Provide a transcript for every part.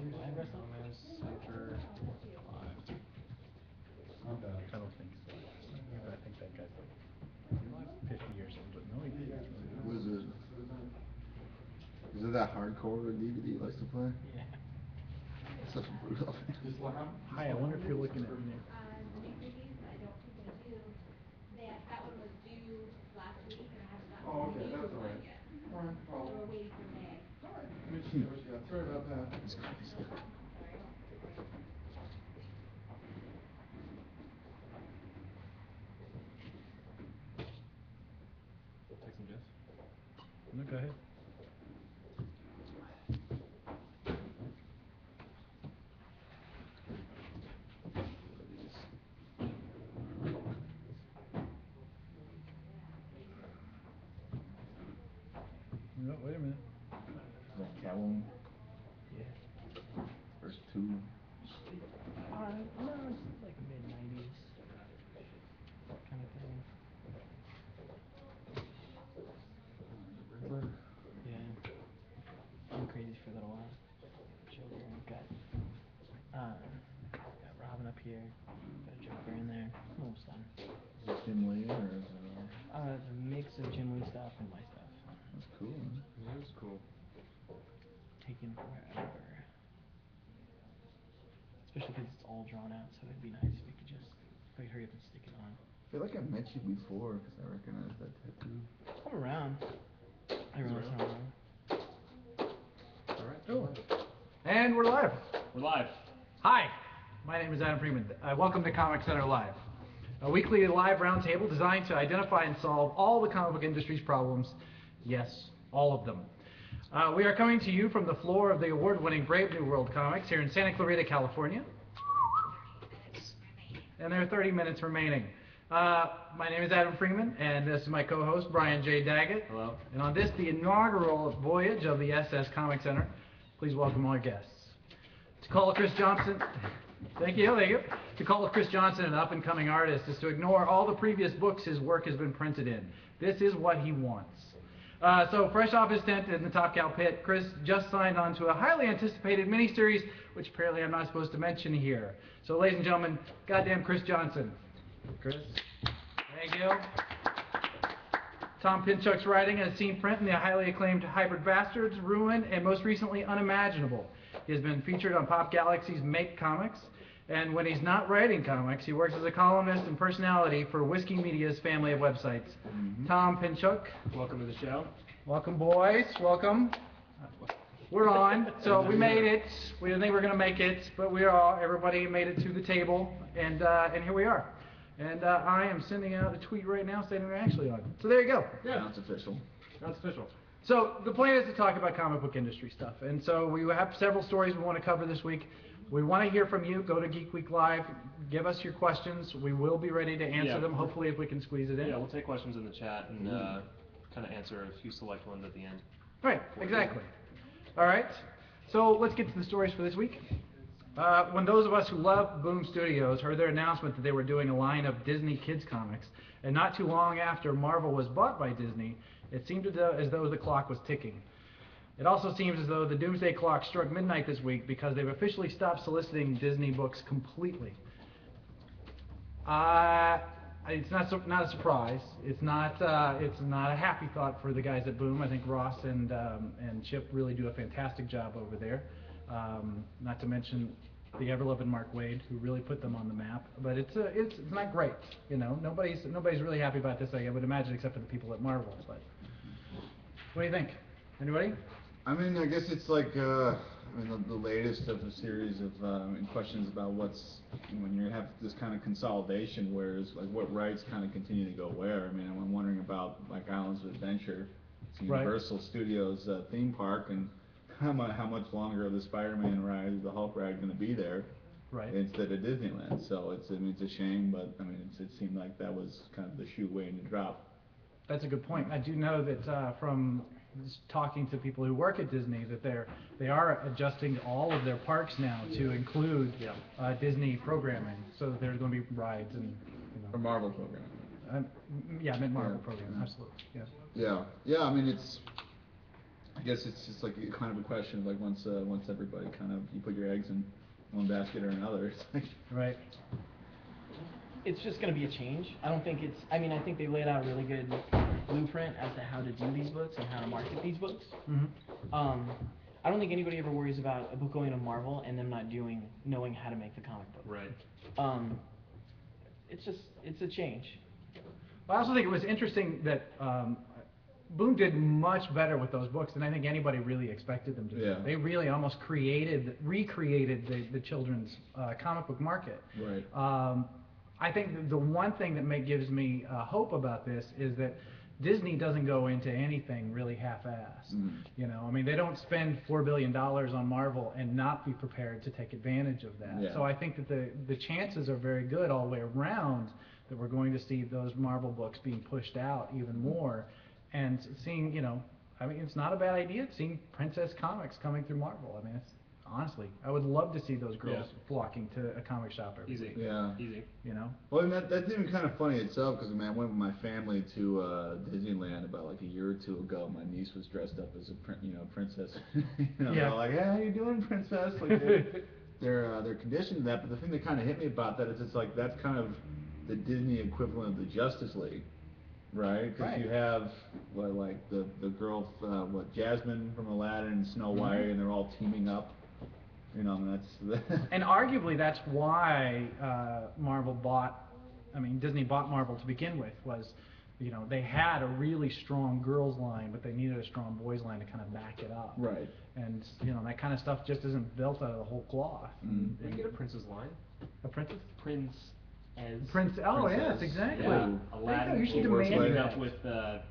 Live wrestling? ComiCenter live. I don't think so. I think that guy's like 50 years old, but no, he is. Was it? Is it that hardcore DVD likes to play? Yeah. Such a brutal. Hi, I wonder if you're looking at me. The new reviews, I don't think I do. That one was due last week, and I haven't gotten Oh, the okay, new that's one alright. yet. Alright, So we're waiting for May. Alright, let me see what you got. Sorry about that. It's crazy. Sorry. Take some guess. No, go ahead. No, wait a minute. Is that Catwoman? Yeah. First two. No, it's like mid-90s kind of thing. Riddler? Yeah. Been crazy for a little while. Joker, got Robin up here, got a Joker in there, almost done. Is it Jim Lee or is it? It's a mix of Jim Lee stuff and my stuff. That's cool. Man. Yeah, it's cool. Taken forever. Especially because it's all drawn out, so it'd be nice if we could just hurry up and stick it on. I feel like I met you before because I recognize that tattoo. I'm around. Every once in a while. Alright, Oh. And we're live. we're live. Hi, my name is Adam Freeman. Welcome to ComiCenter Live, a weekly live roundtable designed to identify and solve all the comic book industry's problems. Yes, all of them. We are coming to you from the floor of the award-winning Brave New World Comics here in Santa Clarita, California. And there are 30 minutes remaining. My name is Adam Freeman, and this is my co-host, Brian J. Daggett. Hello. And on this, the inaugural voyage of the SS Comic Center, please welcome our guests. To call Chris Johnson, thank you. To call Chris Johnson an up-and-coming artist is to ignore all the previous books his work has been printed in. This is what he wants. So fresh off his tent in the Top Cow pit, Chris just signed on to a highly anticipated miniseries, which apparently I'm not supposed to mention here. So ladies and gentlemen, goddamn Chris Johnson. Chris, thank you. Tom Pinchuk's writing has seen print in the highly acclaimed Hybrid Bastards, Ruin, and most recently Unimaginable. He has been featured on Pop Galaxy's Make Comics, and when he's not writing comics, he works as a columnist and personality for Whiskey Media's family of websites. Tom Pinchuk. Welcome to the show. Welcome, boys. Welcome. We're on. So we made it. We didn't think we were going to make it, but we are. Everybody made it to the table, and here we are. And I am sending out a tweet right now saying we're actually on. So there you go. Yeah. Now it's official. That's official. So the plan is to talk about comic book industry stuff, and so we have several stories we want to cover this week. We want to hear from you. Go to Geek Week Live. Give us your questions. We will be ready to answer them, hopefully, if we can squeeze it in. Yeah, we'll take questions in the chat and kind of answer a few select ones at the end. Right, exactly. All right, so let's get to the stories for this week. When those of us who love Boom Studios heard their announcement that they were doing a line of Disney Kids comics, and not too long after Marvel was bought by Disney, it seemed as though the clock was ticking. It also seems as though the doomsday clock struck midnight this week because they've officially stopped soliciting Disney books completely. It's not a surprise. It's not a happy thought for the guys at Boom. I think Ross and Chip really do a fantastic job over there. Not to mention the ever-loving Mark Waid, who really put them on the map. But it's not great. You know, nobody's really happy about this, I would imagine, except for the people at Marvel. But what do you think? Anybody? I mean, I guess it's like the latest of a series of questions about when you have this kind of consolidation, whereas like what rights kind of continue to go where. I mean, I'm wondering about like Islands of Adventure, it's Universal Studios theme park, and how much longer the Spider-Man ride, the Hulk ride, going to be there, instead of Disneyland. So it's a shame, but I mean it seemed like that was kind of the shoe waiting to drop. That's a good point. I do know that from talking to people who work at Disney that they are adjusting all of their parks now to include Disney programming, so there's going to be rides and Or Marvel programming. Yeah, I meant Marvel programming, absolutely. Yeah. Yeah. I mean, I guess it's just like kind of a question of like once everybody kind of, you put your eggs in one basket or another, it's like. Right. It's just gonna be a change. I don't think it's, I mean, I think they laid out a really good blueprint as to how to do these books and how to market these books. I don't think anybody ever worries about a book going to Marvel and them not knowing how to make the comic book. Right. It's a change. I also think it was interesting that Boom did much better with those books than I think anybody really expected them to do. Yeah. They really almost recreated the children's comic book market. Right. I think the one thing that gives me hope about this is that Disney doesn't go into anything really half-assed. You know, I mean, they don't spend $4 billion on Marvel and not be prepared to take advantage of that. Yeah. So I think that the chances are very good all the way around that we're going to see those Marvel books being pushed out even more, and seeing, you know, I mean, it's not a bad idea seeing Princess Comics coming through Marvel. I mean, it's honestly, I would love to see those girls flocking to a comic shop every Easy. week. Yeah. Easy. You know? Well, and that's even kind of funny itself, because I mean, I went with my family to Disneyland about like a year or two ago. My niece was dressed up as a princess. You know, Yeah. they're like, "Hey, how you doing, princess?" Like they're conditioned to that. But the thing that kind of hit me about that is it's like that's kind of the Disney equivalent of the Justice League, right? Because you have like the girl, Jasmine from Aladdin and Snow White, and they're all teaming up. You know, and that's And arguably that's why Disney bought Marvel to begin with, was, you know, they had a really strong girls line, but they needed a strong boys line to kind of back it up. Right. And, you know, that kind of stuff just isn't built out of the whole cloth. We can get a princess line. A princess? Prince. Oh, yes, Princess. exactly. Yeah. Aladdin. You should Works demand like- that. Up with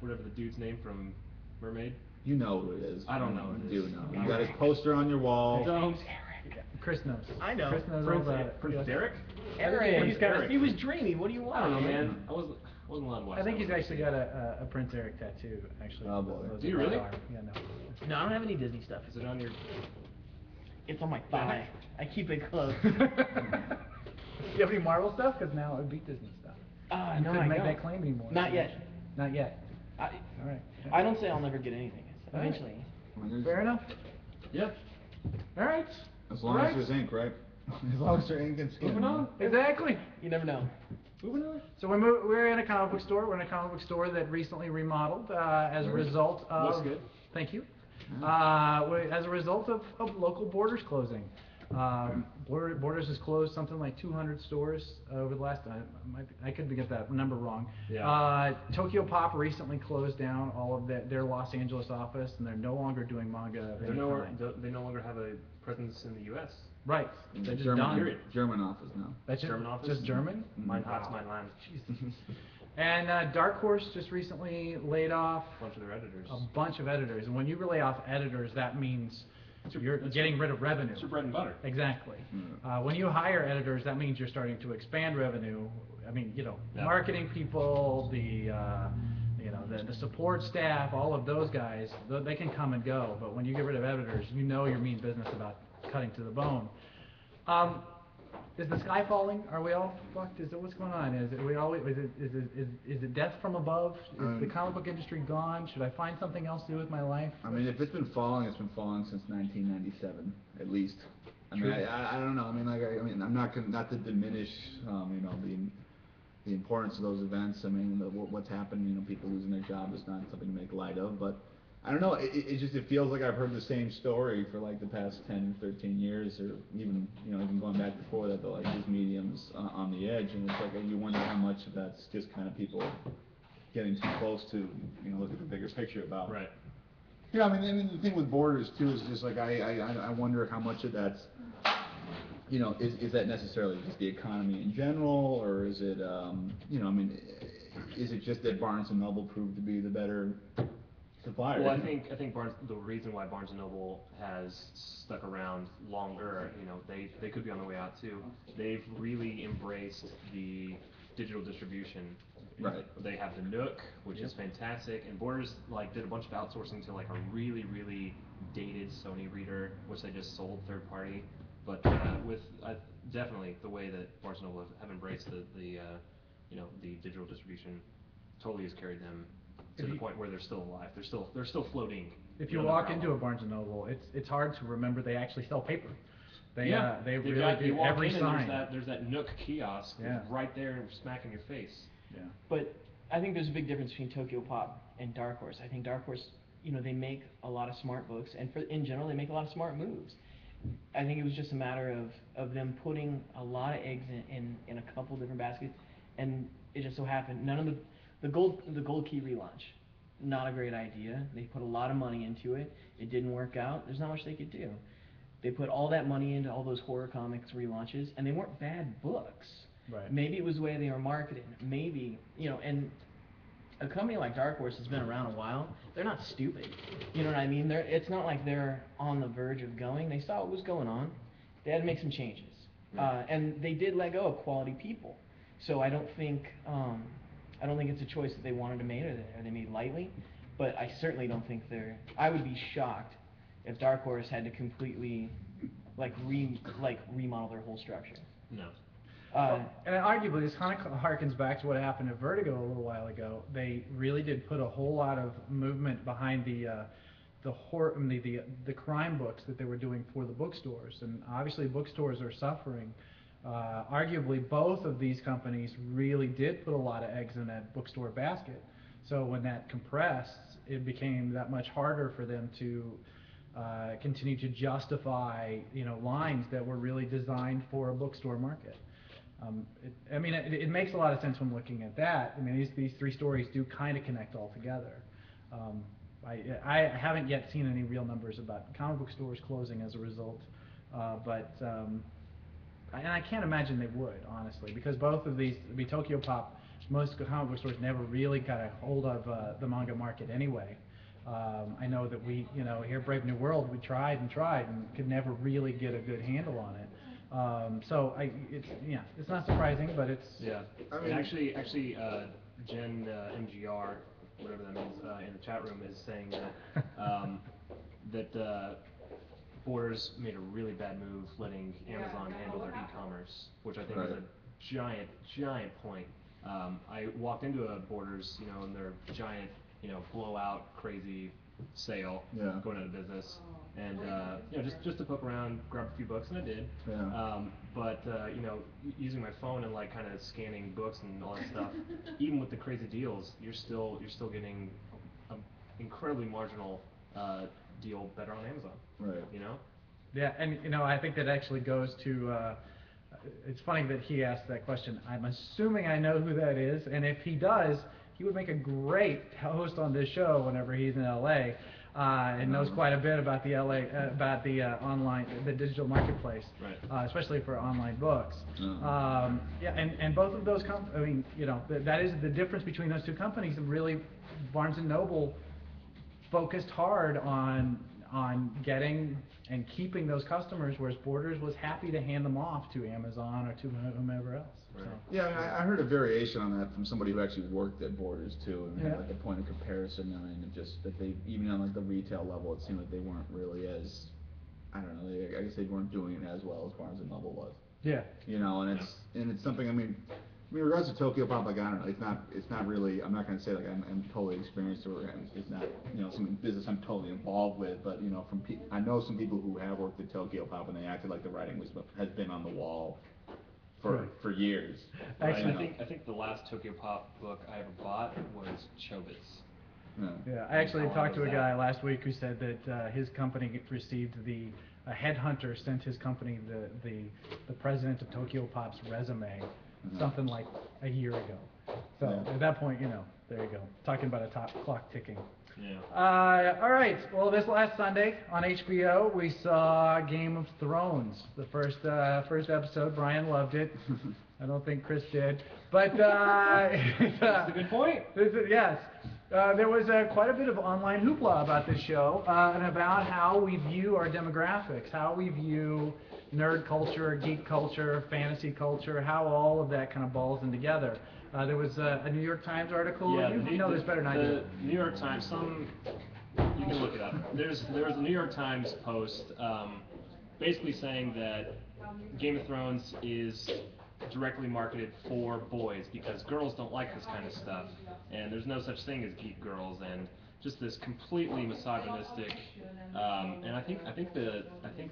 whatever the dude's name from Mermaid. You know who it is. I don't know who it You is. do know. You got his poster on your wall. Don't. Chris knows. I know. Chris knows all Prince, about it. Prince Yes. Derek? Eric, Eric. he was dreamy. What do you want? I don't know, man. I wasn't allowed to watch I think that he's one. actually got a Prince Eric tattoo, actually. Oh, boy. Those Do you are really? bizarre. Yeah, no. No, I don't have any Disney stuff. Is it on your? It's on my thigh. I keep it close. You have any Marvel stuff? Because now it would be Disney stuff. You No, couldn't I make don't. that claim anymore. Not yet. Not yet. I, All right. I don't say I'll never get anything. All right. Eventually. I mean, Fair enough. Yeah. All right. As long All as right. there's ink, right? As long as there's ink and skin. Moving on. Exactly. You never know. Moving on. So we're in a comic book store. We're in a comic book store that recently remodeled as a result of. Looks good. Thank you. As a result of local Borders closing. Borders has closed something like 200 stores over the last. I could get that number wrong. Yeah. Tokyo Pop recently closed down all of their Los Angeles office, and they're no longer doing manga of any kind. They no longer have a presence in the U.S. Right. They're just German, done. German office now. That's German office? Just German? Mein Wow. Herz, mein Land. Jesus. And Dark Horse just recently laid off A bunch of their editors. a bunch of editors. And when you lay off editors, that means you're that's getting your- rid of revenue. It's your bread and butter. Exactly. Mm. When you hire editors, that means you're starting to expand revenue. I mean, you know, Yeah. marketing people, the support staff, all of those guys, they can come and go. But when you get rid of editors, you know you mean business about cutting to the bone. Is the sky falling? Are we all fucked? What's going on? Is it death from above? Is the comic book industry gone? Should I find something else to do with my life? I mean, if it's been falling since 1997, at least. I mean, I don't know. I mean, I'm not to diminish, you know, the importance of those events. I mean, what's happened, you know, people losing their job is not something to make light of, but I don't know, it feels like I've heard the same story for like the past 10, 13 years, or even, you know, even going back before that, like these mediums on the edge, and it's like, you wonder how much of that's just kind of people getting too close to, you know, look at the bigger picture about. Right. Yeah, I mean, the thing with Borders too is just like, I wonder how much of that's, you know, is that necessarily just the economy in general, or is it, you know, I mean, is it just that Barnes & Noble proved to be the better supplier? Well, I think the reason why Barnes & Noble has stuck around longer, you know, they could be on the way out too. They've really embraced the digital distribution. Right. They have the Nook, which is fantastic, and Borders like did a bunch of outsourcing to like a really, really dated Sony reader, which they just sold third party. But with definitely the way that Barnes & Noble have embraced the you know, the digital distribution, totally has carried them to the point where they're still alive. They're still floating. if you know, walk into a Barnes and Noble, it's hard to remember they actually sell paper. They They've really got, do you walk every in sign. and there's that Nook kiosk Yeah. right there smack in your face. Yeah. But I think there's a big difference between Tokyo Pop and Dark Horse. I think Dark Horse, you know, they make a lot of smart books, and in general, they make a lot of smart moves. I think it was just a matter of them putting a lot of eggs in a couple different baskets, and it just so happened none of the gold key relaunch, not a great idea. They put a lot of money into it. It didn't work out. There's not much they could do. They put all that money into all those horror comics relaunches, and they weren't bad books. Right. Maybe it was the way they were marketed. Maybe, you know, and a company like Dark Horse has been around a while. They're not stupid. You know what I mean? It's not like they're on the verge of going. They saw what was going on. They had to make some changes. And they did let go of quality people. So I don't think it's a choice that they wanted to make or they made lightly. But I certainly don't think I would be shocked if Dark Horse had to completely remodel their whole structure. No. And arguably, this kind of harkens back to what happened at Vertigo a little while ago. They really did put a whole lot of movement behind the crime books that they were doing for the bookstores, and obviously bookstores are suffering. Arguably, both of these companies really did put a lot of eggs in that bookstore basket. So when that compressed, it became that much harder for them to continue to justify, you know, lines that were really designed for a bookstore market. It makes a lot of sense when looking at that. I mean, these three stories do kind of connect all together. I haven't yet seen any real numbers about comic book stores closing as a result, and I can't imagine they would, honestly, because both of these, Tokyo Pop, most comic book stores never really got a hold of the manga market anyway. I know that here at Brave New World, we tried and could never really get a good handle on it. It's not surprising, but it's... Yeah. I mean, actually, Jen MGR, whatever that means, in the chat room is saying that that Borders made a really bad move letting Amazon handle their e-commerce, which I think is a giant point. I walked into a Borders, you know, in their giant, you know, blowout crazy sale, going out of business, and you know, just to poke around, grab a few books, and I did. But you know, using my phone and like kind of scanning books and all that stuff, even with the crazy deals, you're still getting an incredibly marginal deal better on Amazon. Right. You know. Yeah, and you know, I think that actually goes to. It's funny that he asked that question. I'm assuming I know who that is, and if he does, he would make a great host on this show whenever he's in LA, and knows quite a bit about the online, the digital marketplace, especially for online books. And both of those that is the difference between those two companies. And really, Barnes and Noble focused hard on getting and keeping those customers, whereas Borders was happy to hand them off to Amazon or to whomever else. Right. So. Yeah, I heard a variation on that from somebody who actually worked at Borders too, and had like a point of comparison. I mean, just that they, even on like the retail level, it seemed like they weren't really as, I don't know, I guess they weren't doing it as well as Barnes and Noble was. Yeah. You know, and it's something. I mean, in regards to Tokyo Pop, like, I don't know, it's not really, I'm not going to say like I'm totally experienced or it's not, you know, some business I'm totally involved with, but you know, I know some people who have worked at Tokyo Pop and they acted like the writing has been on the wall for years. Actually, I think the last Tokyo Pop book I ever bought was Chobits. Yeah, I actually talked to a guy last week who said that his company received a headhunter sent his company the president of Tokyo Pop's resume. Something like a year ago. So at that point, you know, there you go. Talking about a top clock ticking. Yeah. All right. Well, this last Sunday on HBO, we saw Game of Thrones. The first episode. Brian loved it. I don't think Chris did. But that's a good point. Yes. There was quite a bit of online hoopla about this show and about how we view our demographics, how we view nerd culture, geek culture, fantasy culture, how all of that kind of balls in together. There was a New York Times article. Yeah, you know this better than I do. The New York Times, you can look it up. There was a New York Times post basically saying that Game of Thrones is directly marketed for boys because girls don't like this kind of stuff, and there's no such thing as geek girls, and just this completely misogynistic, and I think